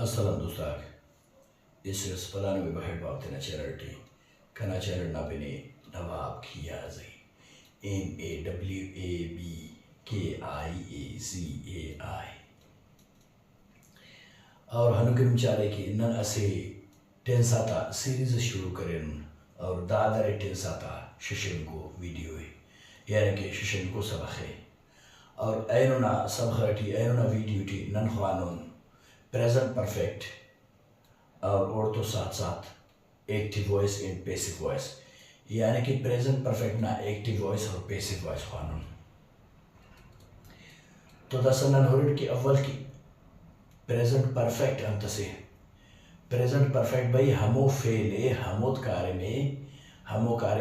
Assalam dostlar. This Palano Bahad Bhaktina charity. Kana charity Nabini Nawab Kiyazi. NAWABKIAZAI. और हनुकरम चारे की none असे टेंसाता series शुरू करें और दादर टेंसाता शिशन को वीडियो है यानी कि शिशन को सबक है और ऐनुना सबक ऐनुना वीडियो टी नन ख्वानून प्रेजेंट परफेक्ट और तो साथ साथ active voice and passive voice यानी कि प्रेजेंट परफेक्ट ना एक्टिव वॉइस और पैसिव वॉइस ख्वानून तो दसनन होरिड की अव्वल की प्रेजेंट परफेक्ट अंत से प्रेजेंट परफेक्ट भाई हमो फेले हमोद कार्य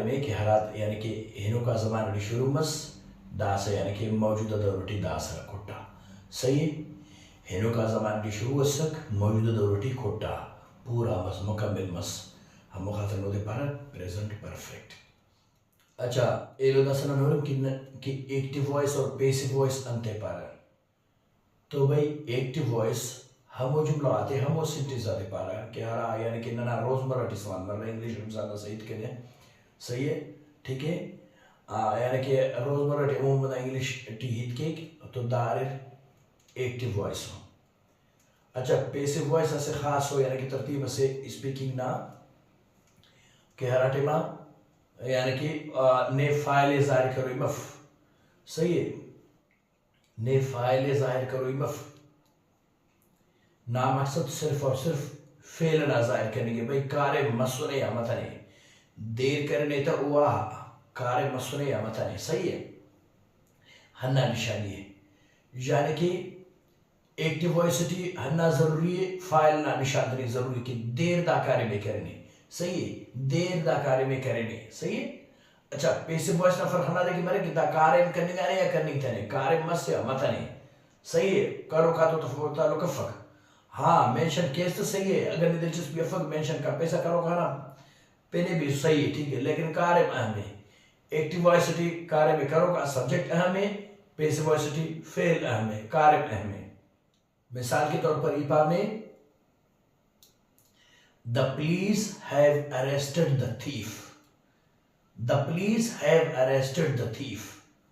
में कि हरात यानी कि हिनो का ज़मान शुरू मस दास यानी कि मौजूदा दौरटी दास कोटा सही है हिनो का ज़मान शुरू वसक मौजूदा दौरटी कोटा पूरा मस मुकम्मल मस हमो खातर नोदे पर प्रेजेंट परफेक्ट। अच्छा एलो दसना नोरम कि एक्टिव वॉइस और पैसिव वॉइस अंते पर तो भाई एक्टिव वॉइस हमो जुमला आते हमो सिंटेंस आते पारा कि हरा यानी कि नना रोजमर्रा इस्तेमाल मरना इंग्लिश में ज़्यादा सही के सही है ठीक है यानी कि रोजमर्रा उमूमन इंग्लिश टी हित के तो दार एक्टिव वॉइस हो। अच्छा पैसिव वॉइस ऐसे खास हो यानी कि तरतीब से स्पीकिंग ना कि हरा टेमा यानी कि ने फाइल जाहिर करो मफ सही है ने फाइल जाहिर करो मफ ना मकसद सिर्फ और सिर्फ फेल ना जाहिर करने के भाई कार्य मसुने या मतने देर करने तो हुआ कार्य मसुने या मतने सही है हन्ना निशानी है यानी कि एक्टिव वॉइसिटी हन्ना जरूरी है फाइल ना निशानी जरूरी कि देर दा कार्य में करने सही है देर दा कार्य में करने सही है। अच्छा पैसिव वॉइस ना फर्क ना देखी मरे कि दा कार्य करने गाने या करने तने कार्य मस या मतने सही है करो का तो फोता लो कफक हाँ मेंशन केस तो सही है अगर दिलचस्पी अफक मेंशन का पैसा करो खाना पेने भी सही है ठीक है लेकिन कार्य अहम है एक्टिव वॉइसिटी कार्य में करो का सब्जेक्ट अहम है पैसिव वॉइसिटी फेल अहम है कार्य अहम है। मिसाल के तौर पर ईपा में the police have arrested the thief the police have arrested the thief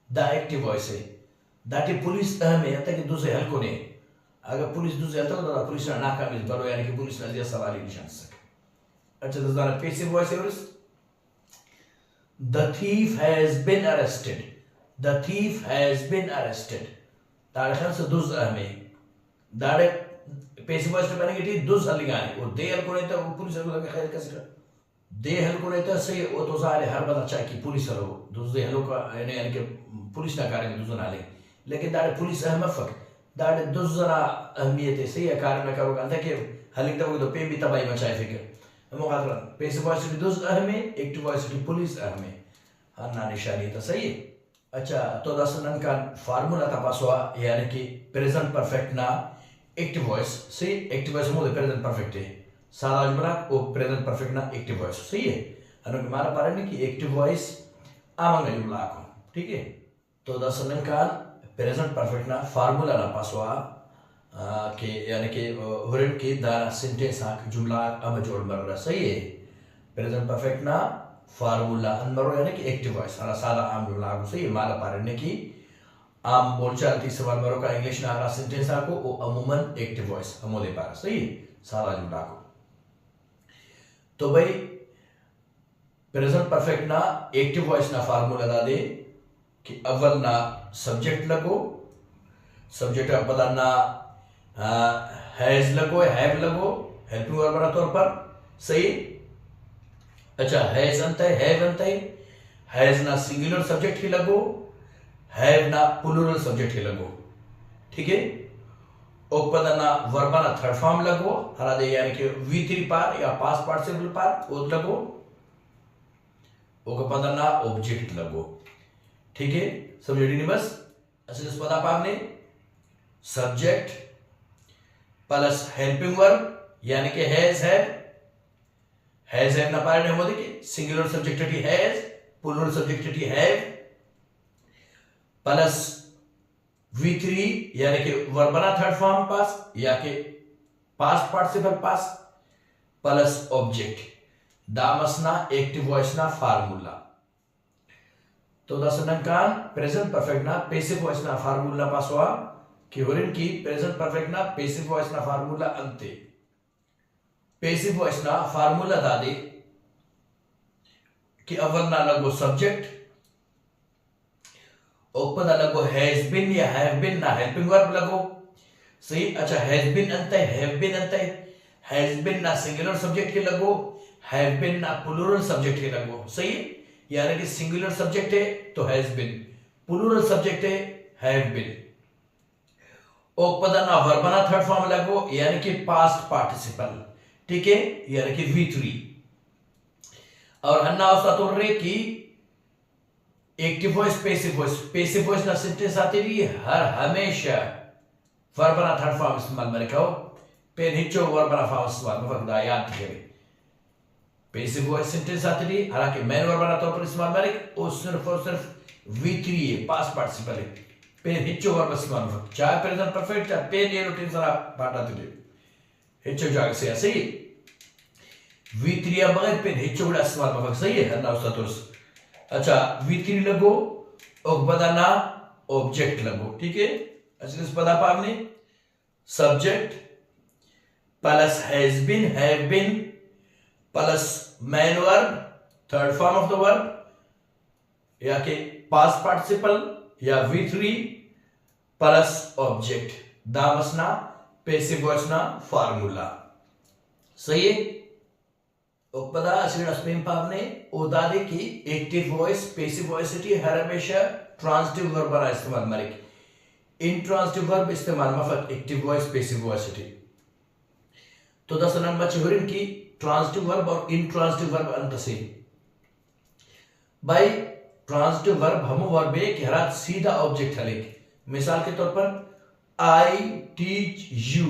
the active voice है दैट पुलिस अहम है कि दूसरे हल्कों ने अगर पुलिस दूसरे हल्का तो पुलिस ने नाकाम इस बरो यानी कि पुलिस ने दिया सवाल ही निशान सके। अच्छा तो ज़रा पैसिव वॉइस है the thief has been arrested the thief has been arrested तारे खान से दूस अहम है दाड़े पैसिव वॉइस में बनेगी ठीक दूस हलिगाने और दे हल्को नहीं था वो पुलिस हल्को का खैर कैसे कर दे हल्को नहीं था सही वो तो सारे हर बात अच्छा कि पुलिस हलो दूस दे हल्को का यानी कि पुलिस ना कार्य में दूसरा ना ले लेकिन दाड़े पुलिस अहम फक दाड़े दूसरा अहमियत है सही है कार्य में करोगे अंत के हलिक तो पे भी तबाही मचाए फिक्र हम खातर पैसिव वॉइस भी दूस अहम है एक्टिव वॉइस भी पुलिस अहम है हाँ ना निशानी तो सही है। अच्छा तो दसनन का फार्मूला तपासवा यानी कि प्रेजेंट परफेक्ट ना एक्टिव वॉइस सही एक्टिव वॉइस मोदे प्रेजेंट परफेक्ट है सारा जुमला वो प्रेजेंट परफेक्ट ना एक्टिव वॉइस सही है अनु हमारा पारे कि एक्टिव वॉइस आमंग जुमला को ठीक है। तो दसनन का प्रेजेंट परफेक्ट ना फार्मूला ना पासवा के यानी कि हुरन की दा सेंटेंस आक जुमला अब जोड़ मर सही है प्रेजेंट परफेक्ट ना फार्मूला अनमरो यानी कि एक्टिव वॉइस सारा सादा आम जुमला को सही माला पारने की आम बोलचाल थी सवाल मरो का इंग्लिश ना आरा सेंटेंस आको वो अमूमन एक्टिव वॉइस हमोदे पार सही सारा जुमला को। तो भाई प्रेजेंट परफेक्ट ना एक्टिव वॉइस ना फार्मूला दा दे कि अव्वल ना सब्जेक्ट लगो सब्जेक्ट पता ना हैज लगो हैव लगो हेल्पिंग वर्ब तौर पर सही। अच्छा हैज अंत है हैव अंत है हैज ना सिंगुलर सब्जेक्ट ही लगो हैव ना प्लूरल सब्जेक्ट ही लगो ठीक है। और पता ना वर्ब ना थर्ड फॉर्म लगो हरा दे यानी कि V3 पार या पास्ट पार्टिसिपल पार वो लगो ओके पता ना ऑब्जेक्ट लगो ठीक है समझ बस अच्छा पता आपने सब्जेक्ट प्लस हेल्पिंग वर्ब यानी कि हैज हैव ना पारे होदे कि सिंगुलर सब्जेक्ट टी हैज प्लूरल सब्जेक्ट टी हैव प्लस V3 यानी कि वर्ब ना थर्ड फॉर्म पास या कि पास्ट पार्टिसिपल पास प्लस ऑब्जेक्ट दामसना एक्टिव वॉइस ना फार्मूला तो दसनकान प्रेजेंट परफेक्ट ना पैसिव वॉइस ना फार्मूला पासवा कि होरिन की प्रेजेंट परफेक्ट ना पैसिव वॉइस ना फार्मूला अंते पैसिव वॉइस ना फार्मूला दादे कि अव्वल ना लगो सब्जेक्ट ओपन लगो हैज बीन या हैव बीन ना हेल्पिंग वर्ब लगो सही। अच्छा हैज बीन अंत है हैव बीन अंत है हैज बीन ना सिंगुलर सब्जेक्ट के लगो हैव बीन ना प्लूरल सब्जेक्ट के लगो सही। यानी कि सिंगुलर सब्जेक्ट है तो हैज बीन प्लूरल सब्जेक्ट है हैव बीन ओपन ना वर्ब ना थर्ड फॉर्म लगो यानी कि पास्ट पार्टिसिपल ठीक है यानी कि V3 और हन्ना उसका तो रे की एक्टिव वॉइस पैसिव वॉइस ना सेंटेंस आती रही हर हमेशा वर्ब ना थर्ड फॉर्म इस्तेमाल में रखो पेन हिचो वर्ब ना फॉर्म इस्तेमाल में रखो याद रखें पैसिव वॉइस सेंटेंस आती रही हालांकि मेन वर्ब ना तौर पर इस्तेमाल में रख वो सिर्फ और सिर्फ V3 है पास्ट पार्टिसिपल है पेन हिचो वर्ब इस्तेमाल में रखो चाहे प्रेजेंट परफेक्ट चाहे पेन ये रूटीन सारा बाटा तुझे हिचो जाग से सही V3 या बगैर पेन हिचो बड़ा इस्तेमाल में रखो सही है हन्ना उसका तो अच्छा V3 लगो और बदाना ऑब्जेक्ट लगो ठीक है। अच्छा इस पदा पावने subject plus has been have been plus main verb third form of the verb या के पास्ट पार्टिसिपल या V3 प्लस ऑब्जेक्ट दामसना पैसिव वॉइस ना फार्मूला सही है। उपपदा असिड स्पेम पावने ओदादे की एक्टिव वॉइस पैसिव वॉइस सिटी हर हमेशा ट्रांजिटिव वर्ब बना इस्तेमाल मरेगी इंट्रांजिटिव वर्ब इस्तेमाल मफत एक्टिव वॉइस पैसिव वॉइस सिटी तो 10 नंबर चहुरिन की ट्रांजिटिव वर्ब और इंट्रांजिटिव वर्ब अंत से भाई ट्रांजिटिव वर्ब हम वर्ब है कि हरात सीधा ऑब्जेक्ट हलेगी मिसाल के तौर पर आई टीच यू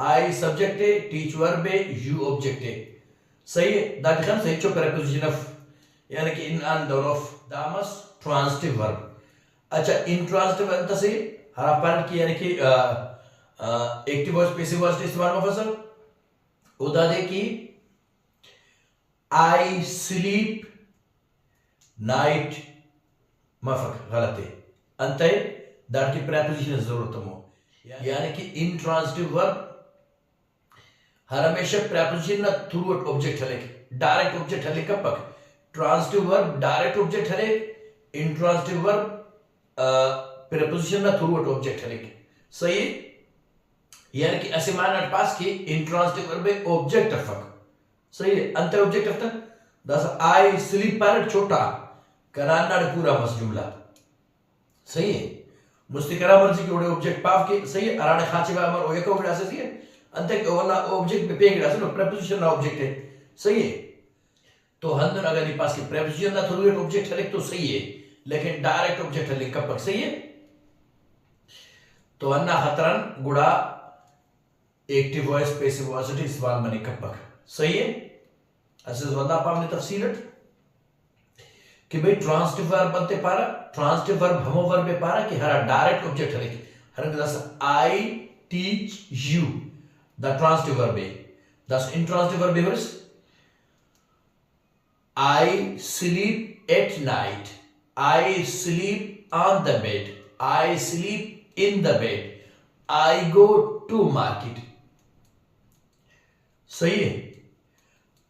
आई सब्जेक्ट है टीच वर्ब है यू ऑब्जेक्ट है सही है दैट कम्स हिचो प्रीपोजिशन ऑफ यानी कि इन ऑन दोनों ऑफ दामस ट्रांजिटिव वर्ब। अच्छा इंट्रांजिटिव अंत से हरा पार्ट की यानी कि एक्टिव वॉइस पैसिव वॉइस इस्तेमाल में फसल उदा दे की आई स्लीप नाइट मफक गलत है अंत है दैट की प्रीपोजिशन जरूरत हो यानी कि इंट्रांजिटिव वर्ब हर हमेशा प्रीपोजिशन ना थ्रू ऑब्जेक्ट हले डायरेक्ट ऑब्जेक्ट हले कब तक ट्रांजिटिव वर्ब डायरेक्ट ऑब्जेक्ट हले इंट्रांजिटिव वर्ब प्रीपोजिशन ना थ्रू ऑब्जेक्ट हले सही यानी कि ऐसे मान at पास की इंट्रांजिटिव वर्ब है ऑब्जेक्ट ऑफ सही है अंत ऑब्जेक्ट ऑफ दस आई स्लीप पर छोटा कराना पूरा मस जुमला सही है मुस्तिकरा मर्जी के ओडे ऑब्जेक्ट पाव के सही है अराने खाचे बा अमर ओए को गड़ा से सही है अंत के वाला ऑब्जेक्ट में पेंगड़ा से प्रीपोजिशन ना ऑब्जेक्ट है सही है तो हंदन अगर ये पास की प्रीपोजिशन ना थ्रू ऑब्जेक्ट है तो सही है लेकिन डायरेक्ट ऑब्जेक्ट है कब तक सही है तो अन्ना खतरन गुड़ा एक्टिव वॉइस पैसिव वॉइस इस्तेमाल मनी कब तक सही है ऐसे वदा पावने तफसीलत कि भाई ट्रांजिटिव वर्ब बनते पारा ट्रांजिटिव वर्ब हम वर्ब पे पारा कि हर डायरेक्ट ऑब्जेक्ट है हर दस I teach you the transitive verb है दस इंट्रांजिटिव वर्ब है I sleep at night I sleep on the bed I sleep in the bed I go to market सही है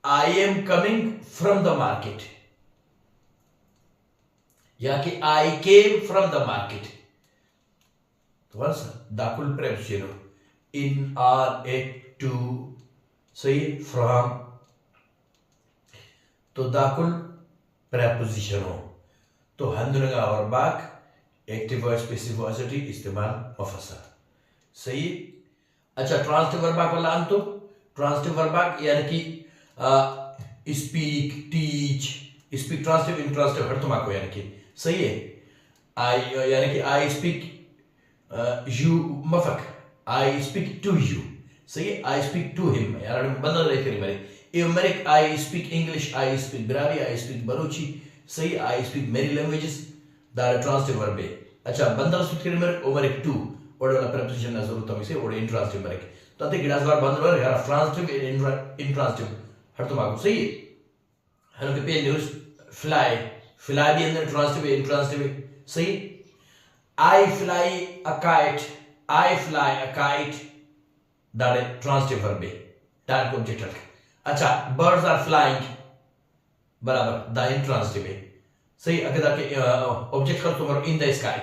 I am coming from the market या कि I came from the market तो बस दाखुल preposition in or at to सही from तो दाखुल प्रेपोजिशन हो तो हंदुरगा और बाक एक्टिव वॉइस पैसिव वॉइस इस्तेमाल मफसा सही। अच्छा ट्रांजिटिव वर्ब वाला अंत तो ट्रांजिटिव वर्ब यानी कि speak teach speak transitive intransitive हर तुम को यानी कि सही है आई यानी कि आई स्पीक यू मफक आई स्पीक टू यू सही है आई स्पीक टू हिम यार बदल रहे थे मेरे Umeric, I speak English, I speak Brahmi, I speak Baluchi, सही I speak many languages, that transitive verb है। अच्छा बंदर सुत्तिर मेरे Umeric too, और वाला preposition ना जरूरत हमें से और intransitive Umeric। ताते गिडासवार बंदर यार ट्रांसिटिव इंट्रांसिटिव हर तुम आगो सही हेलो के पे न्यूज़ फ्लाई फ्लाई भी अंदर ट्रांसिटिव इंट्रांसिटिव सही I fly a kite I fly a kite that is transitive verb that object है अच्छा birds are flying बराबर the intransitive है सही अगर के ऑब्जेक्ट कर तुम्हारा in the sky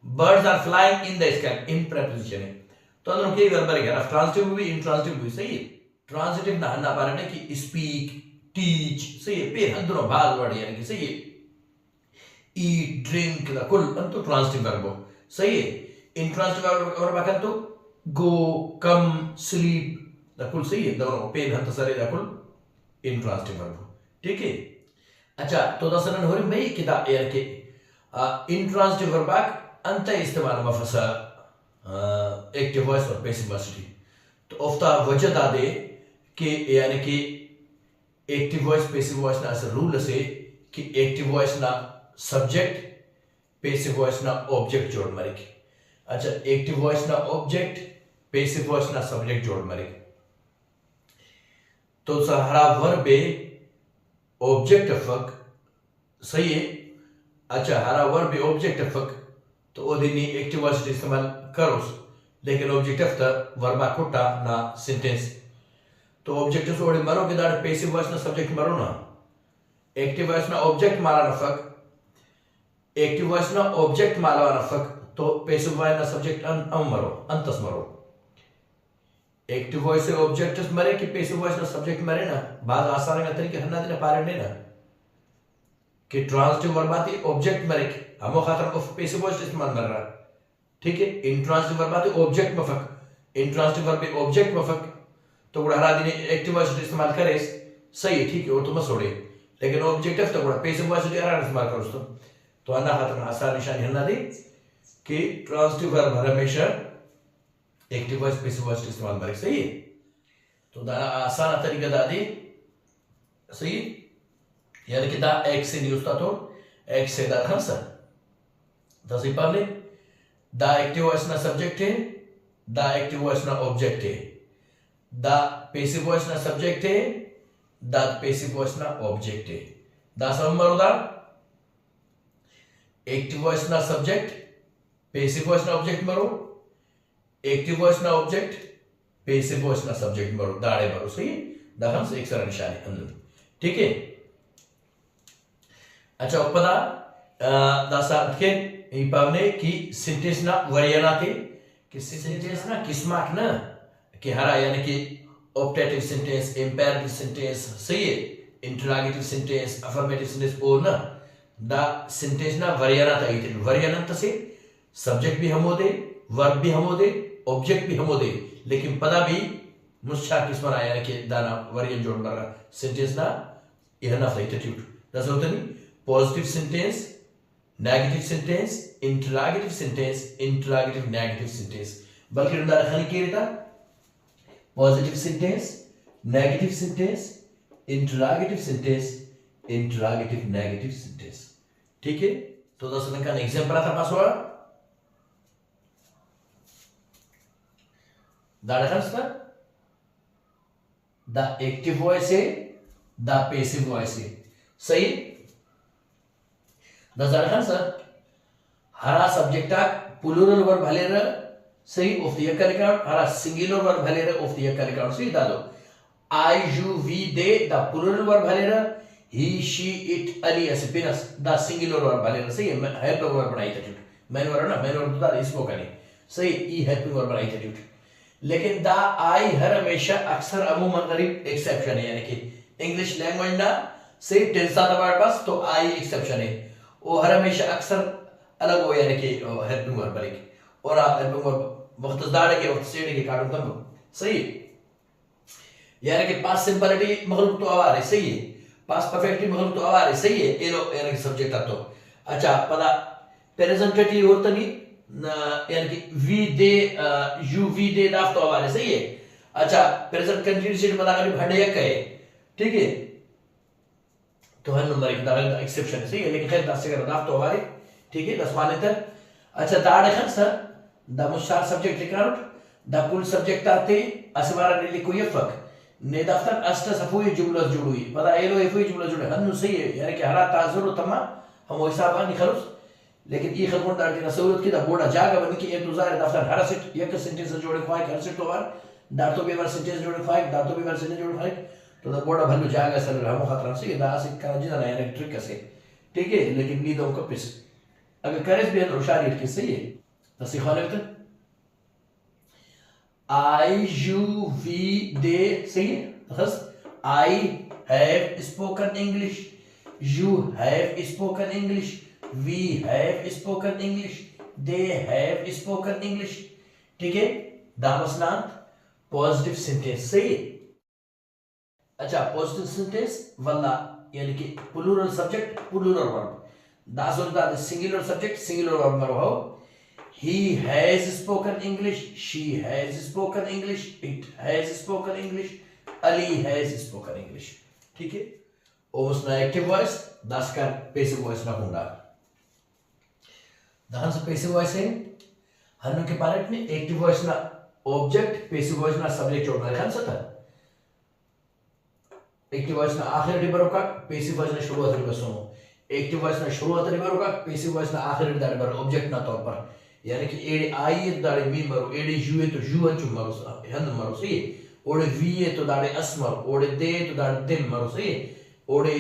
birds are flying in the sky in preposition है तो अंदर क्या वर्ब है ट्रांसिटिव भी इंट्रांसिटिव भी सही है ट्रांसिटिव ना बारे में कि स्पीक टीच सही है पे अंदर भाग वर्ड यानी कि सही है eat drink ला कुल अंतो ट्रांसिटिव वर्ब सही है इंट्रांसिटिव वर्ब अकन तो go come sleep ला कुल सही है दोनों पे हंत सरे ला कुल इंट्रांसिटिव वर्ब ठीक है अच्छा तो दसनन हो रही मैं किता यार के इंट्रांसिटिव वर्ब अंत इस्तेमाल मफसा एक्टिव वॉइस और पैसिव वॉइस तो ऑफ्ता वजह दादे कि यानी कि एक्टिव वॉइस पैसिव वॉइस ना असर रूल से कि एक्टिव वॉइस ना सब्जेक्ट पैसिव वॉइस ना ऑब्जेक्ट जोड़ मरे अच्छा एक्टिव वॉइस ना ऑब्जेक्ट पैसिव वॉइस ना सब्जेक्ट जोड़ मरे तो सहारा वर्ब ऑब्जेक्ट फक सही है अच्छा हरा वर्ब ऑब्जेक्ट फक तो ओदिनी एक्टिव वॉइस इस्तेमाल करो लेकिन ऑब्जेक्टिव था वर्बा कोटा ना सेंटेंस तो ऑब्जेक्टिव से ओडे मरो के दाड़ पैसिव वॉइस ना सब्जेक्ट मरो ना एक्टिव वॉइस ना ऑब्जेक्ट मारा ना फक एक्टिव वॉइस ना ऑब्जेक्ट मारा ना फक तो पैसिव वॉइस ना सब्जेक्ट मरो अंतस मरो एक्टिव वॉइस से ऑब्जेक्ट मरे कि पैसिव वॉइस ना सब्जेक्ट मरे ना बाद आसान का तरीके हन्ना देना पारे ने ना कि ट्रांसिटिव वर्ब आती ऑब्जेक्ट मरे हमो खातर ऑफ पैसिव वॉइस इस्तेमाल कर रहा ठीक है इंट्रांसिटिव वर्ब आती ऑब्जेक्ट मफक इंट्रांसिटिव वर्ब ऑब्जेक्ट मफक तो गुड़ा हरा दिन एक्टिव वॉइस इस्तेमाल करे सही है ठीक है वो तो मत छोड़े लेकिन ऑब्जेक्टिव तो गुड़ा पैसिव वॉइस इस्तेमाल करो तो अन्ना खातर आसान निशानी हन्ना दी कि ट्रांसिटिव वर्ब हमेशा एक्टिव वॉइस पैसिव वॉइस इस्तेमाल करे सही है तो दाना आसान तरीका दादी सही यानी कि दा एक से न्यूज़ था तो एक से दा खमसा दसी पावले दा एक्टिव वॉइस ना सब्जेक्ट है दा एक्टिव वॉइस ना ऑब्जेक्ट है दा पैसिव वॉइस ना सब्जेक्ट है दा पैसिव वॉइस ना ऑब्जेक्ट है दा समझ दा एक्टिव वॉइस ना सब्जेक्ट पैसिव वॉइस ना ऑब्जेक्ट मरो एक्टिव वॉइस ना ऑब्जेक्ट पैसिव वॉइस ना सब्जेक्ट मरो दाड़े मरो सही दा खमसा एक सारा निशानी अंदर ठीक है अच्छा उपदा दासा के ई पावने की सिंटेंस ना वरियाना थे कि सिंटेंस ना किस्माक ना कि हरा यानी कि ऑप्टेटिव सेंटेंस इंपेरेटिव सेंटेंस सही है इंटरोगेटिव सेंटेंस अफर्मेटिव सेंटेंस और ना दा सेंटेंस ना वरियाना था इतने वरियाना तसे सब्जेक्ट भी हम होते वर्ब भी हम होते ऑब्जेक्ट भी हम होते लेकिन पदा भी मुश्चा किस्म ना यानी कि दाना वरियन जोड़ मरा सेंटेंस ना यह ना था इतने दस होते नहीं positive sentence negative sentence interrogative negative sentence बल्कि उन्हें रखने के लिए था positive sentence negative sentence interrogative negative sentence ठीक है तो दस का एग्जांपल आता पास हुआ द एक्टिव वॉइस है द पैसिव वॉइस है सही दजारखान सर हरा सब्जेक्टा प्लूरल वर्ब भलेर सही ऑफ द एकल अकाउंट हरा सिंगुलर वर्ब भलेर ऑफ द एकल अकाउंट सही दादो I you we they the plural verb भलेर ही शी इट अली एसपिनस द सिंगुलर वर्ब भलेर सही हेल्पिंग वर्ब बनाई थे मैन वर्ब ना मैन वर्ब दा इसको कने सही ई हेल्पिंग वर्ब बनाई थे लेकिन द आई हर हमेशा अक्सर अमूमन गरीब एक्सेप्शन है यानी कि इंग्लिश लैंग्वेज ना सही टेंस आता हमारे पास तो आई एक्सेप्शन है वो हर हमेशा अक्सर अलग हो यानी कि हेल्पिंग वर्ब बनेगी और आप हेल्पिंग वर्ब वक्त दाड़ के वक्त सेड के काटो तब सही यानी कि पास्ट सिंपलिटी मखलूक तो आवार है सही है पास्ट परफेक्ट मखलूक तो आवार है सही है ये लो यानी कि सब्जेक्ट तो अच्छा पता प्रेजेंटेटिव और तनी यानी कि वी दे यू वी दे दाफ तो आवार है सही है अच्छा प्रेजेंट कंटिन्यूस पता करी भंडे कहे ठीक है तो हर नंबर एक दाल एक्सेप्शन सही है लेकिन खैर 10 से दाफ तो हमारे ठीक है 10 माने तक अच्छा दाड़ खन सर द मुशार सब्जेक्ट लिखा दा कुल सब्जेक्ट आते असवारा ने लिखो ये फक ने दफ्तर अष्ट सफुई जुमला जुड़ुई पता एलो एफुई जुमला जुड़े हनु सही है यानी कि हरा ताजुर तमा हम हिसाब आनी खलस लेकिन ये खबरदार दार की सहूलत की दा बोड़ा जागा बन की इंतजार दफ्तर हर सिट एक सेंटेंस जोड़े फाइक हर सिट तो बार दार तो बेवर सेंटेंस जोड़े फाइक दार तो बेवर सेंटेंस जोड़े फाइक तो दा बोड़ा भल्लू जागा सर हम खतरा से दा से कर जिना ना ट्रिक से ठीक है लेकिन नी दो कपिस अगर करेस भी रोशारी की सही है तसी Khalid I, you, we, they, see, thus I have spoken English, you have spoken English, we have spoken English, they have spoken English. ठीक है दामसनांत पॉजिटिव सेंटेंस सही है अच्छा पॉजिटिव सेंटेंस वल्ला यानी कि प्लूरल सब्जेक्ट प्लूरल वर्ब दासोर दा सिंगुलर सब्जेक्ट सिंगुलर वर्ब मरो हो He has spoken English. She has spoken English. It has spoken English. Ali has spoken English. ठीक है? ओमस ना एक्टिव वॉइस, दास का पैसिव वॉइस ना होगा। दाहन से पैसिव वॉइस है, हन्नों के पार्ट में एक्टिव वॉइस ना ऑब्जेक्ट, पैसिव वॉइस ना सब्जेक्ट जोड़ना है खान सकता। एक्टिव वॉइस ना आखिर डिबर होगा, पैसिव वॉइस ना शुरुआत डिबर सुनो। एक्टिव वॉइस ना शुरुआत डिबर होगा, पैसिव वॉइस ना आखिर डिबर ऑब्जेक्ट ना तौर पर। यानी कि एडे आई तो दाड़े मी मरो एडे जुए तो जुअन चु मरो हन मरो सही ओडे वीए तो दाड़े अस मरो ओडे दे तो दाड़े दिम मरो सही ओडे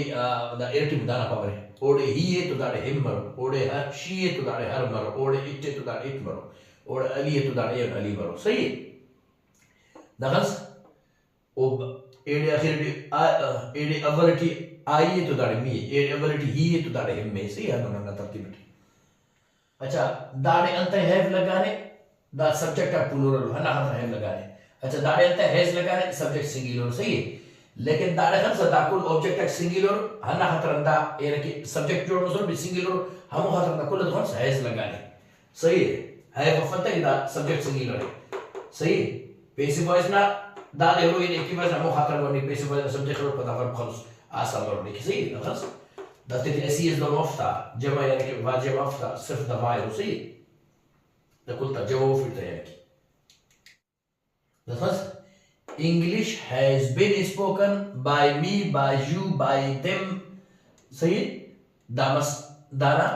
दा एरटी दाना पावरे ओडे हीए तो दाड़े हिम मरो ओडे हर शीए तो दाड़े हर मरो ओडे इट्टे तो दाड़े इट मरो ओडे अलीए तो दाड़े अली मरो सही दगस ओ एडे आखिर एडे अवलिटी आईए तो दाड़े मी एडे अवलिटी हीए तो दाड़े हिम में सही हन ना तरतीब अच्छा दाड़े अंत हैव लगाने दा सब्जेक्ट ऑफ प्लूरल हना हम हैव लगाने अच्छा दाड़े अंत हैज लगाने सब्जेक्ट सिंगुलर सही है लेकिन दाड़े हम सदा कुल ऑब्जेक्ट ऑफ सिंगुलर हना हतरंदा यानी कि सब्जेक्ट जोड़ो सो भी सिंगुलर हम हतरंदा कुल तो हैज लगाने सही है हैव फंता दा सब्जेक्ट सिंगुलर सही है पैसिव वॉइस ना दा एरो इन एक्टिव वॉइस हम हतर वनी पैसिव वॉइस सब्जेक्ट रो पता फर खलस आसा लो लिखी सही है खलस dat dit is hier dan ofta jama yani कि वाजिब ofta सिर्फ दवाई हो सही तो कुल तजवो फिर तो यानी that English has been spoken by me by you by them सही दामस दाना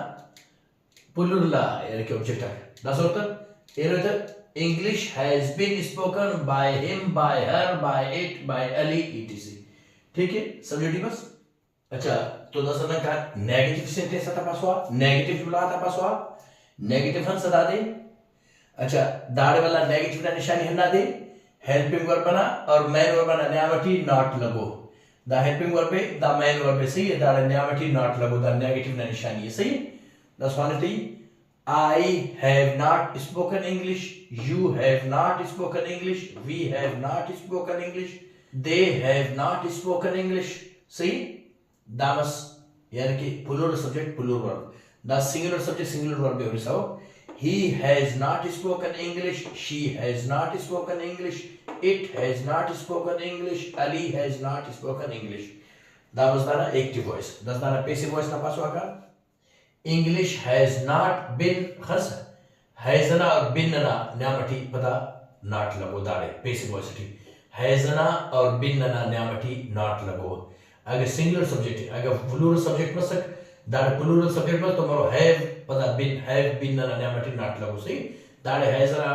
पुलुरला यानी कि ऑब्जेक्ट है दस होता ये रहता English has been spoken by him by her by it by Ali etc ठीक है समझी बस अच्छा तो दसना का नेगेटिव सेंटेंस आता पासवा नेगेटिव जुमला आता पासवा नेगेटिव हन सदा दे अच्छा दाड़े वाला नेगेटिव ना निशानी हन्ना दे हेल्पिंग वर्ब बना और मेन वर्ब बना न्यामटी नॉट लगो द हेल्पिंग वर्ब पे द मेन वर्ब पे सही है दाड़े न्यामटी नॉट लगो द नेगेटिव ना निशानी है सही दसवाने थी I have not spoken English you have not spoken English we have not spoken English they have not spoken English सही दामस यानी कि plural subject plural verb the singular subject singular verb है रिसाओ he has not spoken English she has not spoken English it has not spoken English Ali has not spoken English दामस दाना active voice दस दाना passive voice ना पासवा का English has not been Khas has ना और been ना न्यामटी पता not लगो दाड़े पैसिव वॉइस थी has ना और been ना न्यामटी not लगो अगर सिंगुलर सब्जेक्ट है अगर प्लूरल सब्जेक्ट में सक दाड़े प्लूरल सब्जेक्ट में तो मरो हैव बीन ना न्यामटी नॉट लगो सही दाड़े हैज ना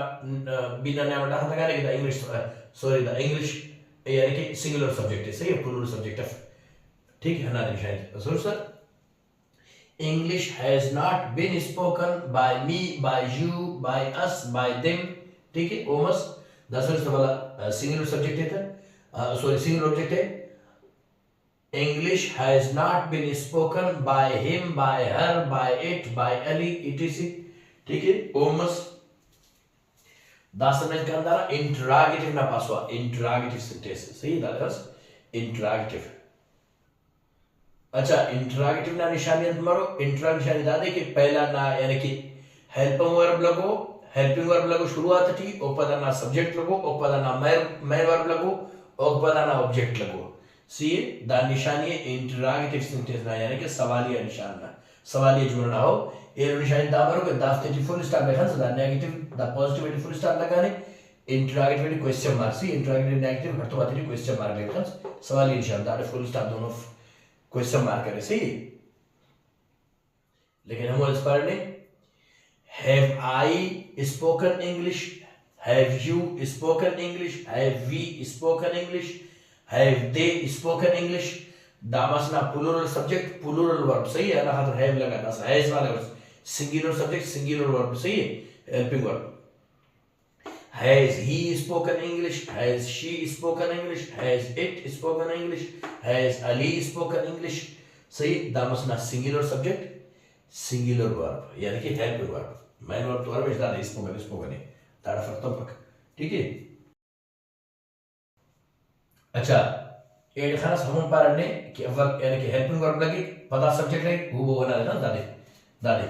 बीन ना न्यामटी हाथ लगा लेकिन इंग्लिश सॉरी द इंग्लिश यानी कि सिंगुलर सब्जेक्ट है सही प्लूरल सब्जेक्ट है ठीक है ना निशान sir sir English has not been spoken by me by you by us by them ठीक है ओमस दसवें वाला सिंगुलर सब्जेक्ट है सॉरी सिंगुलर ऑब्जेक्ट है English has not been spoken by him, by her, by it, by Ali, etc. ठीक है Ohm's दासमें के अंदर इंटरॉगेटिव ना पासवा इंटरॉगेटिव सेंटेंस सही दास इंटरॉगेटिव अच्छा इंटरॉगेटिव ना निशानी मारो इंटरॉग निशानी दादे कि पहला ना यानी कि हेल्पिंग वर्ब लगो शुरुआत थी ओपदा ना सब्जेक्ट लगो ओपदा ना मेन वर्ब लगो ओपदा ना ऑब्जेक्ट लगो सी द निशानी इंटरॉगेटिव सेंटेंस ना यानी कि सवालिया निशान ना सवालिया जुमला हो ये निशानी दामरो के दाफ्ते फुल स्टॉप है हंस the negative the positive full stop लगाने इंटरॉगेटिव क्वेश्चन मार्क सी इंटरॉगेटिव नेगेटिव हट तो बात नहीं क्वेश्चन मार्क लेकर सवाल निशान दाढ़ फुल स्टॉप दोनों क्वेश्चन मार्क करे सही। लेकिन हम इस पर ने have I spoken English, have you spoken English, have we spoken English, have they spoken English, दामसना plural subject plural verb सही है ना हाथ have लगा ना has वाले singular subject singular verb सही है helping verb। Has he spoken English? Has she spoken English? Has it spoken English? Has Ali spoken English? सही दामसना singular subject singular verb यानी कि helping verb main verb तो verb इसदा spoken है ताड़ा फर्क तो पक ठीक है। अच्छा ये खास हम पढ़ने कि अव्वल यानी कि helping verb लगे पदा subject लगे वो बना लेना दादे दादे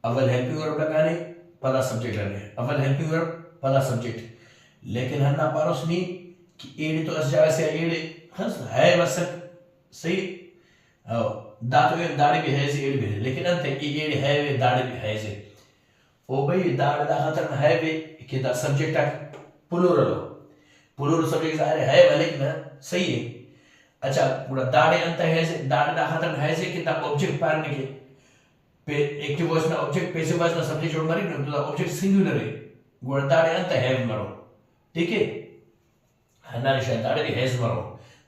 अव्वल helping verb लगाने पदा subject लगने अव्वल helping verb पदा subject लेकिन हम ना पारोसनी कि एडी तो ऐसे जगह से एडी खास है बस सही दांत दाढ़ी भी है एडी भी है लेकिन अंत ये एडी है वे दाढ़ी भी है से ओ भाई दाढ़ दा खतर है वे कि दा सब्जेक्ट पुलुरल सब्जेक्ट है लेकिन सही है। अच्छा पूरा दाढ़े अंत है से दाढ़ दा खतर है से कि दा ऑब्जेक्ट पारने के पे एक्टिव वॉइस ना ऑब्जेक्ट पैसिव वॉइस ना सब्जेक्ट जोड़ मारी ना तो ऑब्जेक्ट सिंगुलर है गुड़ दाढ़े अंत है मरो ठीक है हन्ना निशान दाढ़े भी है मरो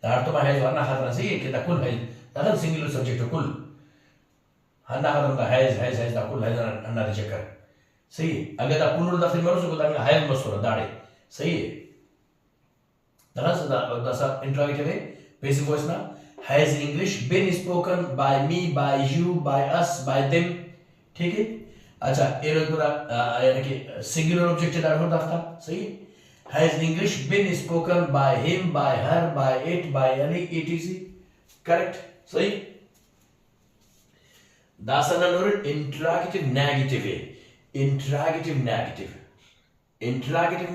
दाढ़ तो है वरना खतर सही है कि दा कुल है दा सिंगुलर सब्जेक्ट कुल हन्ना खतर दा है दा कुल है हन्ना चक्कर सही है। अगर दा पुलुरल दा फिर मरो सो दा है मसुरा दाढ़े सही है दसा इंटरॉगेटिव है पैसिव वॉइस ना has English been spoken by me by you by us by them ठीक है। अच्छा ये लोग पूरा यानी कि सिंगुलर ऑब्जेक्ट दाढ़ होता था सही है। has English been spoken by him by her by it by any etc correct सही। दासना नोर इंटरॉगेटिव नेगेटिव है इंटरॉगेटिव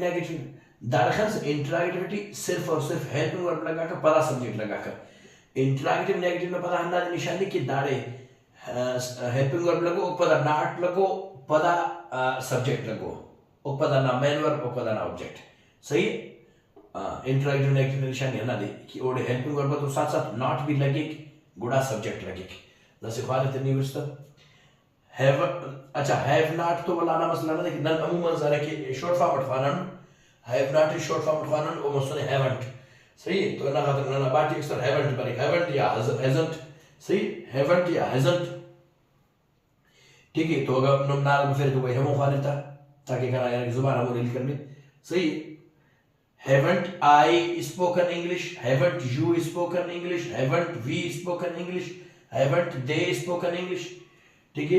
नेगेटिव दरअसल इंटरॉगेटिविटी सिर्फ और सिर्फ हेल्पिंग वर्ब लगाकर पदा सब्जेक्ट लगाकर इंटरॉगेटिव नेगेटिव में पदा हन्ना निशानी कि दाड़े हेल्पिंग वर्ब लगो पदा नाट लगो पदा सब्जेक्ट लगो पदा ना मेन वर्ब पदा ना ऑब्जेक्ट सही इंटरॉगेटिव नेगेटिव निशानी हन्ना दे कि ओडे हेल्पिंग वर्ब तो साथ साथ नॉट भी लगे गुड़ा सब्जेक्ट लगे जैसे खाली तनी विस्ता have अच्छा have not तो वाला ना मसला ना देखिए नन अमूमन ज़रा कि शॉर्ट फॉर्म उठवाना have not is short form उठवाना वो मसले haven't सही तो ना खातर ना बाटी एक्स्ट्रा haven't बरी haven't या hasn't सही haven't या hasn't ठीक है। तो अगर नम नाल में फिर तो वही हम खाने था ताकि करा यार जुबान हम रील करने सही haven't I spoken English haven't you spoken English haven't we spoken English haven't they spoken English ठीक है।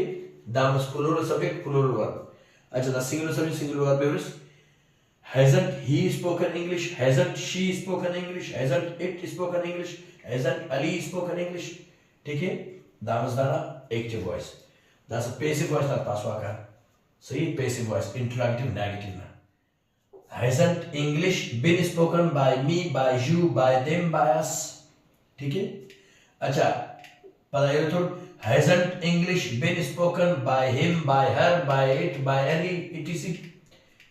दामस प्लूरल सब्जेक्ट प्लूरल वर्ब अच्छा the singular subject singular verb बेवरिस hasn't he spoken English hasn't she spoken English hasn't it spoken English hasn't Ali spoken English ठीक है। दामस दाना active voice दास passive voice दा पास वाका सही पैसिव वॉइस इंटरॉगेटिव नेगेटिव ना hasn't English been spoken by me by you by them by us ठीक है। अच्छा पता है तो hasn't English been spoken by him by her by it by any etc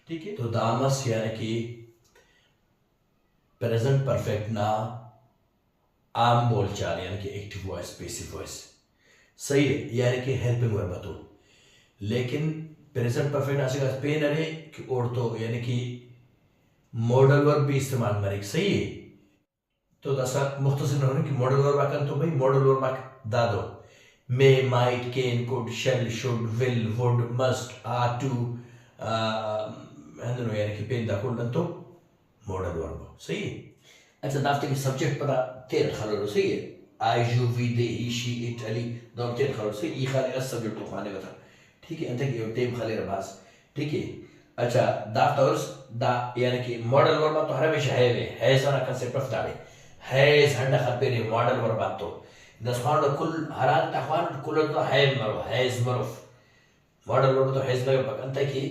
ठीक है। तो दामस यानी कि प्रेजेंट परफेक्ट ना आम बोलचाल यानी कि एक्टिव वॉइस पैसिव वॉइस सही है यानी कि हेल्पिंग वर्ब तो लेकिन प्रेजेंट परफेक्ट ना से पेन अरे कि और तो यानी कि मॉडल वर्ब भी इस्तेमाल मरे सही है। तो दसा मुख्तसर होने की मॉडल वर्ब आकर तो भाई मॉडल वर्ब दादो may might can could shall should will would must are to हंदनो यानी कि पेन दाखुल तो मॉडल वर्ब सही है। अच्छा दाफ्ते के सब्जेक्ट पता तेर खलरो सही है I you we they he she it Ali दोनों तेर खलरो सही ये खाली अस सब्जेक्ट को खाने बता ठीक है अंत की टेम खाली रबास ठीक है। अच्छा दाफ्तर्स दा यानी कि मॉडल वर्ब तो हर हमेशा है सारा कांसेप्ट ऑफ दाड़े है हंडा खबरे मॉडल वर्ब तो दसवान कुल हरान तखवान कुल तो है मरो है मरूफ मॉडल वर्ब तो है लगे पकंत की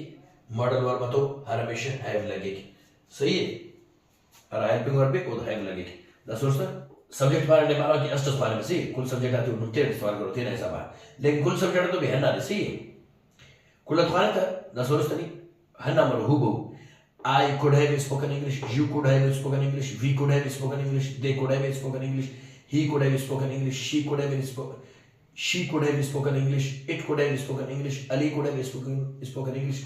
मॉडल वर्ब तो हर हमेशा है लगेगी सही है और हेल्पिंग वर्ब भी खुद है लगेगी दसोस्ता सब्जेक्ट बारे में मानो कि अस्टस बारे में सही कुल सब्जेक्ट आते हैं तेरे सवाल करो तेरे ऐसा बात लेकिन कुल सब्जेक्ट तो भी है ना सही है कुल अखबार था दसोस्ता नहीं है ना मरो हुबो I could have spoken English, you could have spoken English, we could have spoken English, they could have spoken English, he could have spoken English, she could have spoken English, it could have spoken English, Ali could have spoken English.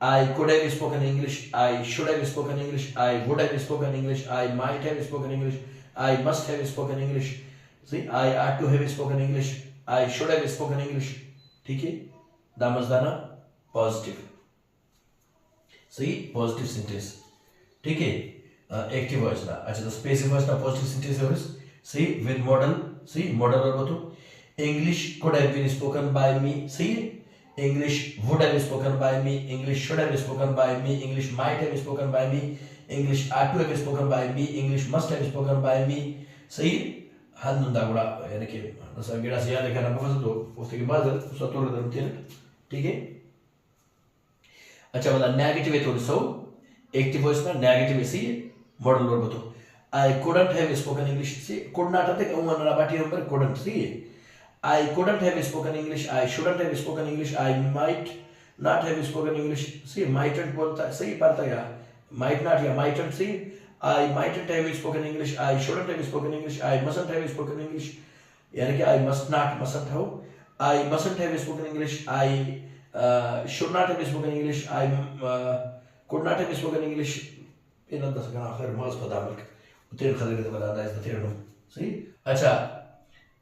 I could have spoken English, I should have spoken English, I would have spoken English, I might have spoken English, I must have spoken English. See, I ought to have spoken English, I should have spoken English. ठीक है दामजदाना positive सही positive sentence ठीक है active voice ना अच्छा तो passive voice ना positive sentence है सही विद मॉडल सही मॉडल और बताओ English could have been spoken by me सही English would have spoken by me, English should have spoken by me, English might have spoken by me, English ought to have spoken by me, English must have spoken by me. सही हंदा गुड़ा यानी कि नसा गिरा से याद रखना बहुत तो उसके बाद उसका तोड़ देते हैं ठीक है अच्छा मतलब नेगेटिव है थोड़ी सो एक्टिव वॉइस ना नेगेटिव है सही मॉडल और बताओ I couldn't have spoken English see could not have taken one बाटी number couldn't see I couldn't have spoken English. I shouldn't have spoken English. I might not have spoken English. See, mightn't बोलता सही पड़ता है might not या mightn't see. I mightn't have spoken English. I shouldn't have spoken English. I mustn't have spoken English. यानी कि I must not mustn't हो. I mustn't have spoken English. I should not have spoken English. I could not have spoken English. इन अंदर से कहाँ आखिर मास पता मिलक उतेर खलील तो बता दाइस तो तेरे नो सही अच्छा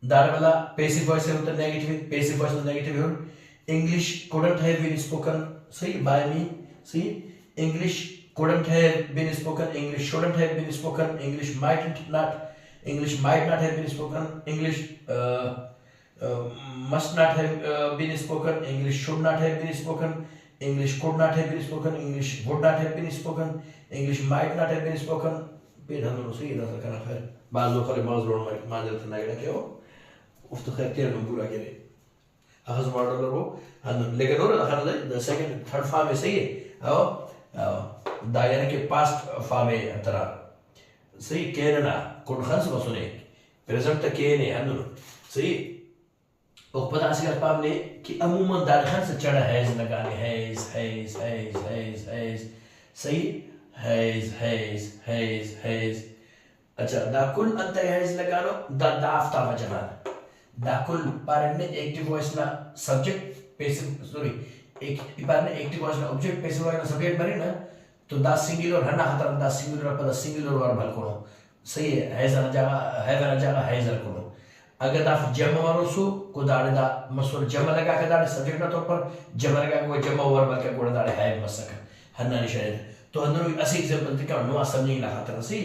दार वाला पैसिव वॉइस है उधर नेगेटिव पैसिव वॉइस में नेगेटिव है English couldn't have been spoken सही by me सही English couldn't have been spoken English shouldn't have been spoken English might not have been spoken English must not have been spoken English should not have been spoken English could not have been spoken English would not have been spoken English might not have been spoken फिर हम लोग सही रहा करना खैर बाद लोग खाली माउस रोड में मांझल तो नहीं रखे हो उस तो खैर तेरे में पूरा करे आखिर मॉडल वो हम लेकिन और आखिर द सेकंड थर्ड फॉर्म में सही है आओ दायरे के पास्ट फॉर्म में तरह सही कहना कौन खास बात सुने प्रेजेंट तक कहने हम सही और पता है फॉर्म ने कि अमूमन दायरे खान से चढ़ा है लगाने है सही हैज अच्छा दा कुल अंत हैज लगानो दा दाफ्ता वजमान दा कुल पारन में एक्टिव वॉइस ना सब्जेक्ट पैसिव सॉरी एक पारन में एक्टिव वॉइस ना ऑब्जेक्ट पैसिव वॉइस ना सब्जेक्ट बने ना तो दा सिंगुलर है ना खतर दा सिंगुलर पर सिंगुलर और भल कोनो सही है हैज ना जागा हैज कोनो अगर दा जमा वारोसु को दाड़े दा मसुर जमा लगा के दाड़े सब्जेक्ट ना तौर पर जमा लगा के जमा और भल के को दाड़े है मसक हन्ना निशान तो अंदर ऐसे एग्जांपल थे क्या नो समझी ना खतर सी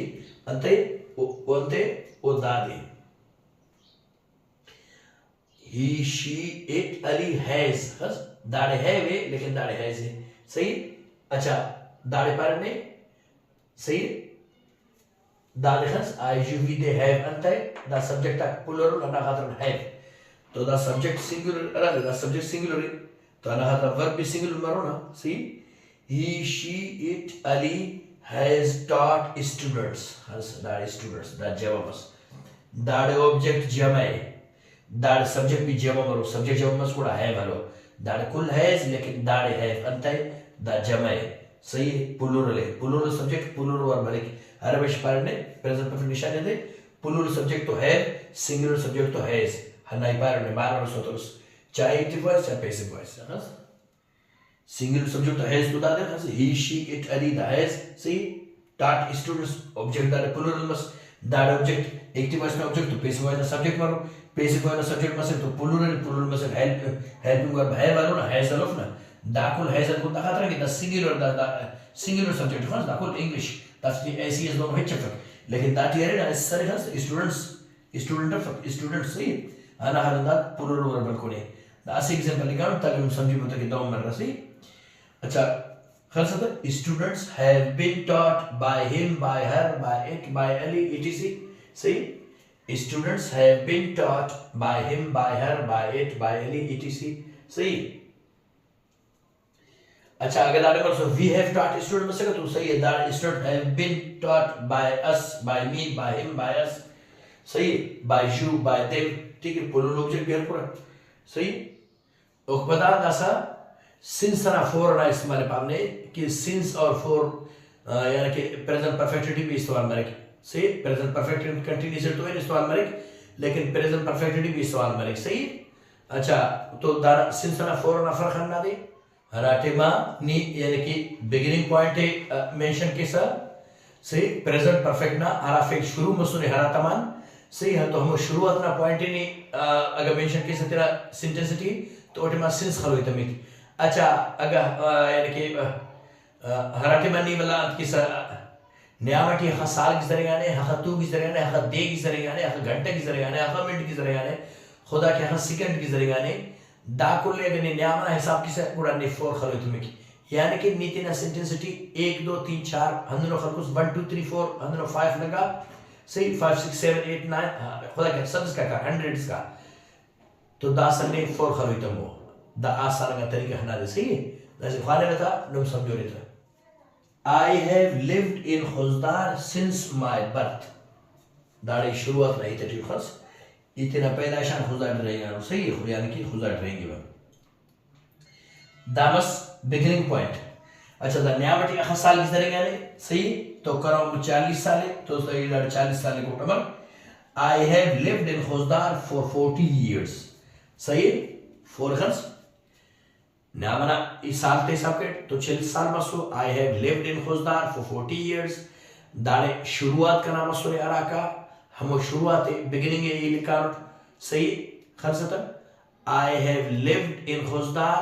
अंते ओ दादे he she it ali has हस दाड़े है वे लेकिन दाड़े है से सही अच्छा दाड़े पर में सही दाड़े हस I you we they have अंते दा सब्जेक्ट का प्लूरल ना खातर है तो दा सब्जेक्ट सिंगुलर अरे दा सब्जेक्ट सिंगुलर तो ना खातर वर्ब भी सिंगुलर मारो ना सही he she it ali has taught students has that students that javamas that object jama है that subject भी jama मरो subject jama मस कोड़ा है वालो that कुल has लेकिन that है अंत है that जमा है सही plural है plural subject plural वर्ब भले हर विषय पर ने present perfect निशान दे plural subject तो है singular subject तो has हनाई पर ने बार बार सोतोस चाहे active voice चाहे passive voice है single subject तो has तो दादे है he she it ali the has see taught students object that plural must that object active voice ना object तो passive voice ना subject मारो passive voice ना subject मसे तो plural मसे helping verb है वालो ना has alone ना दाकुल has को दाखा तरह की the singular subject है दाकुल English that's the ACS दोनों है चफक लेकिन that here ना सारे हैं students सही आना हर दात plural verb कोने ऐसे एग्जांपल निकालो ताकि हम समझी बोलते कि दाम मर रहा सी अच्छा खर्च होता students have been taught by him by her by it by Ali etc see students have been taught by him by her by it by Ali etc सही अच्छा अगर दाने पर so we have taught students मसे तो सही है that students have been taught by us by me by him by us सही है, बाय यू बाय देम, ठीक है, प्लूरल ऑब्जेक्ट भी पूरा सही। और बता दसा सिंस ना फोर ना इस्तेमाल पाने कि सिंस और फोर यानी कि प्रेजेंट परफेक्ट भी इस्तेमाल मरे सही, प्रेजेंट परफेक्ट कंटिन्यूस तो इस्तेमाल मरे, लेकिन प्रेजेंट परफेक्ट भी इस्तेमाल मरे सही। अच्छा तो दारा सिंस ना फोर ना फर्क ना दे हराटेमा नी यानी कि बिगिनिंग पॉइंट है मेंशन के साथ सही, प्रेजेंट परफेक्ट ना आराफेक शुरू मसुने हरातमान सही है। तो हम शुरुआत ना पॉइंट नहीं अगर मेंशन के साथ तेरा सिंटेंसिटी तो ओटेमा सिंस खलोई तमिक। अच्छा अगर यानी कि हराटेमा नी वाला किसा न्यामटी हा साल की जरिया ने हा तू की जरिया ने हा दे की जरिया ने हा घंटे की जरिया ने हा मिनट की जरिया ने खुदा के हा सेकंड की जरिया ने दाकुल अगर ने न्यामना हिसाब की से पूरा ने फोर खलोई तमिक, यानी कि नीति ना सिंटेंसिटी 1 2 3 4 हंड्रो खलकुस 1 2 3 4 हंड्रो 5 लगा सही, 5 6 7 8 9 खुदा के सब इसका 100 का तो दास ने 4 खलोई तमो दा आसान का तरीका हना दे सही है। जैसे खाने में था नुम समझो रहे थे I have lived in Khuzdar since my birth, दाढ़ी शुरुआत नहीं थी ठीक खस इतना पैदाइशान खुजदार रहेगा सही है, यानी कि खुजदार रहेंगे वह दामस बिगिनिंग पॉइंट। अच्छा द न्यामटी का साल की तरह यानी सही तो करो 40 साल तो सही 40 साल को टमर I have lived in Khuzdar for 40 years सही 4 खस न्यामना इस साल ते हिसाब के तो 40 साल मसो I have lived in Khuzdar for 40 years, दाड़े शुरुआत का नाम मसो यारा का हम शुरुआत बिगिनिंग ये लिखा सही खर्चता I have lived in Khuzdar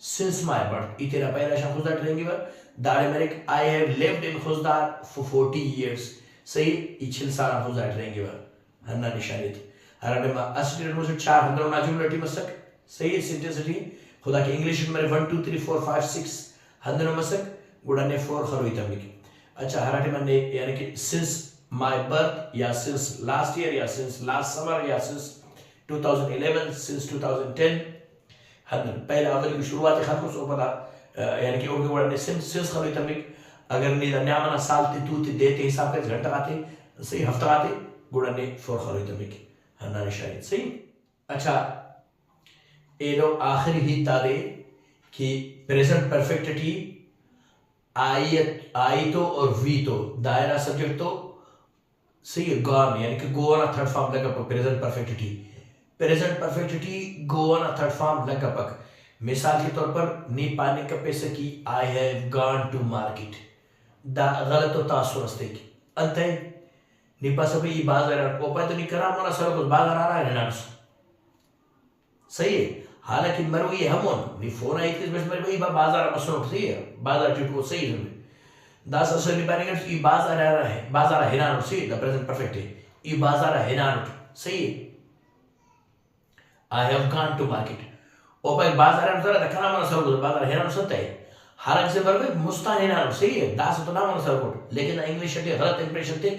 since my birth इतना पहला शाम खुजदार रहेंगे वो दाड़े मेरे I have lived in Khuzdar for 40 years सही 40 साल खुजदार रहेंगे वो हन्ना निशानी थी हराने में अस्ट्रेलियन में 400 ना जुमलटी मसक सही सिंटेंसिटी खुदा के इंग्लिश में 1 2 3 4 5 6 हंदनो मसक गुड़ा ने 4 खरोई तमिक। अच्छा हराटे में यानी कि सिंस माय बर्थ या सिंस लास्ट ईयर या सिंस लास्ट समर या सिंस 2011 सिंस 2010 हंदन पहले अवल की शुरुआत खान को सो पता यानी कि उनके गुड़ा ने सिंस खरोई तमिक अगर नी न्यामना साल ते तू ते देते हिसाब के घंटा आते सही हफ्ता आते गुड़ा ने 4 खरोई तमिक हन्ना निशानी सही। अच्छा एनो आखिर ही तादे कि प्रेजेंट परफेक्टिटी आई तो और वी तो दायरा सब्जेक्ट तो सही गॉन यानी कि गो ऑन थर्ड फॉर्म लगा पक प्रेजेंट परफेक्टिटी गो ऑन थर्ड फॉर्म लगा पक। मिसाल के तौर पर नी पाने का पैसे की I have gone to market दा गलत तो तासुर रस्ते की अंत नी पास भी ये बाजार ओपन तो नहीं करा मोना सर को बाजार आ रहा है ना सही है। हालांकि मरो ये हमोन नी फोन आई थी बस मेरे को बाजार मसरूफ सही है बाजार टिटो सही है दास असर नहीं पाएंगे ये बाजार आ रहा है बाजार है ना सही द प्रेजेंट परफेक्ट है ये बाजार है ना सही है I have gone to market open बाजार है जरा देखना मन सर को बाजार है ना सत्य है हालांकि से मरो मुस्तान है ना सही है दास तो ना मन सर को लेकिन इंग्लिश के गलत इंप्रेशन थे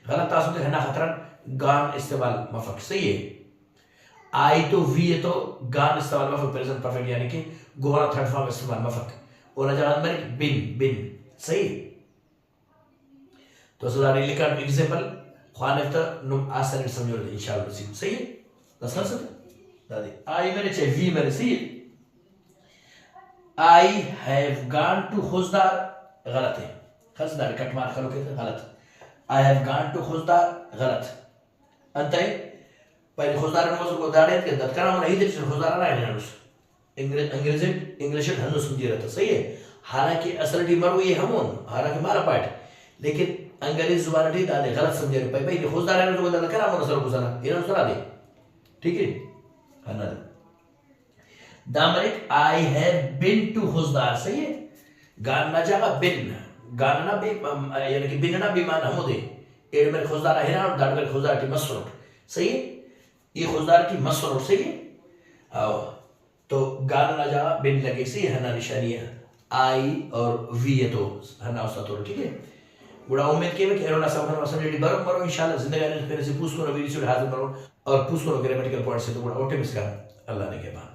गलत तासुद है ना खतरा गॉन इस्तेमाल मफक सही है आई तो वी है तो गान इस्तेमाल मफक प्रेजेंट परफेक्ट यानी कि गोरा थर्ड फॉर्म इस्तेमाल मफक और जवान में बिन सही तो सदारी लिखा एग्जांपल खाने तो नुम आसान समझो इंशाल्लाह सही है बस ना सब दादी आई मेरे चे वी मेरे सही I have gone to Khuzdar गलत है खुजदार कट मार करो कहते गलत I have gone to Khuzdar गलत अंत है पहले खुजदार ने मुझको दाड़े के दत्करा में नहीं थे खुजदार ना है अंग्रेजी इंग्लिश हंनो समझी रहता सही है। हालांकि असल डी मरो ये हमोन हालांकि मारा पार्ट लेकिन अंग्रेजी जुबान डी दादे गलत समझे रहे भाई भाई खुजदार ने तो दत्करा में सर गुजारा ये सुना दे ठीक है हन्ना दामरिक I have been to Khuzdar सही है गान ना जागा बिन गान ना बे यानी कि बिन ना बीमान हम दे एड में खुजदार है ना और दाड़ में खुजदार की मसरूफ सही है ये खुजदार की मसरूफ सही है तो गान ना जा बिन लगे सी हना निशानी है आई और वी है तो हना उसका तो ठीक है बुरा उम्मीद के कि एरोना सब हम समझ ली बरो मरो इंशाल्लाह जिंदगी में फिर से पूछ करो वीडियो से हाजिर करो और पूछ करो ग्रामेटिकल पॉइंट से तो बुरा ओटे मिस कर अल्लाह ने के बाद